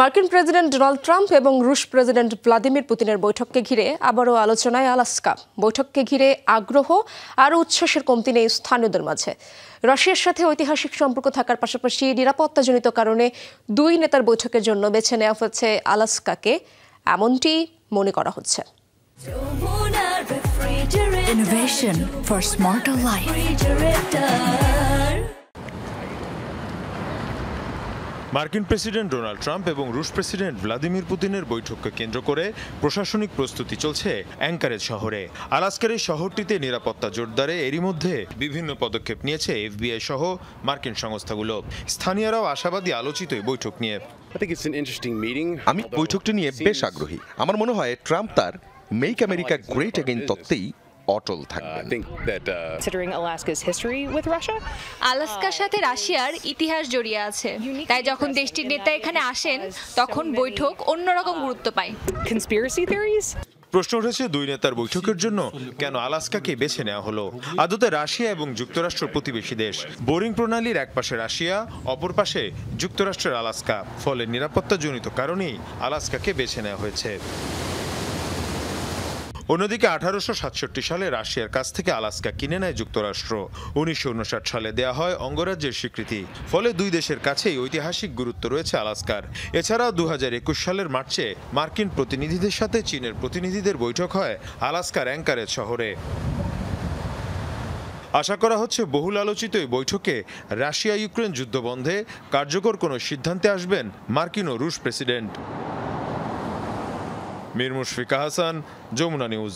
মার্কিন president Donald Trump এবং রুশ প্রেসিডেন্ট ভ্লাদিমির পুতিনের বৈঠককে ঘিরে আবারও আলোচনায় আলাস্কা। বৈঠককে ঘিরে আগ্রহ আর উচ্ছ্বাসের কমতি নেই স্থানীয়দের মাঝে। রাশিয়ার সাথে ঐতিহাসিক সম্পর্ক থাকার পাশাপাশি নিরাপত্তাজনিত কারণে দুই নেতার বৈঠকের জন্য বেছে নেওয়া হয়েছে আলাস্কাকে, এমনটি মনে করা হচ্ছে। Innovation for smarter life. মার্কিন প্রেসিডেন্ট ডোনাল্ড ট্রাম্প এবং রুশ প্রেসিডেন্ট ভ্লাদিমির পুতিনের বৈঠককে কেন্দ্র করে প্রশাসনিক প্রস্তুতি চলছে অ্যাঙ্কারেজ শহরে। আলাস্কার এই শহরটিতে নিরাপত্তা জোরদারে এরই মধ্যে বিভিন্ন পদক্ষেপ নিয়েছে এফবিআই সহ মার্কিন সংস্থাগুলো। স্থানীয়রাও আশাবাদী আলোচিত এই বৈঠক নিয়ে। আমি বৈঠকটি নিয়ে বেশ আগ্রহী। আমার মনে হয় ট্রাম্প তার মেক আমেরিকা গ্রেট এগেইন তত্ত্বেই অটল থাকবেন। আলাস্কার সাথে রাশিয়ার ইতিহাস জড়িয়ে আছে, তাই যখন দেশটির নেতা এখানে আসেন তখন বৈঠক অন্যরকম গুরুত্ব পায়। প্রশ্ন উঠেছে দুই নেতার বৈঠকের জন্য কেন আলাস্কাকে বেছে নেওয়া হলো। আদতে রাশিয়া এবং যুক্তরাষ্ট্র প্রতিবেশী দেশ। বোরিং প্রণালীর এক পাশে রাশিয়া, অপর পাশে যুক্তরাষ্ট্রের আলাস্কা। ফলে নিরাপত্তাজনিত কারণেই আলাস্কাকে বেছে নেওয়া হয়েছে। অন্যদিকে 1867 সালে রাশিয়ার কাছ থেকে আলাস্কা কিনে নেয় যুক্তরাষ্ট্র। 1959 সালে দেয়া হয় অঙ্গরাজ্যের স্বীকৃতি। ফলে দুই দেশের কাছেই ঐতিহাসিক গুরুত্ব রয়েছে আলাস্কার। এছাড়াও 2021 সালের মার্চে মার্কিন প্রতিনিধিদের সাথে চীনের প্রতিনিধিদের বৈঠক হয় আলাস্কার অ্যাঙ্কারেজ শহরে। আশা করা হচ্ছে বহুল আলোচিত এই বৈঠকে রাশিয়া ইউক্রেন যুদ্ধ বন্ধে কার্যকর কোনো সিদ্ধান্তে আসবেন মার্কিন ও রুশ প্রেসিডেন্ট। মীর মুশফিকা হাসান, যমুনা নিউজ।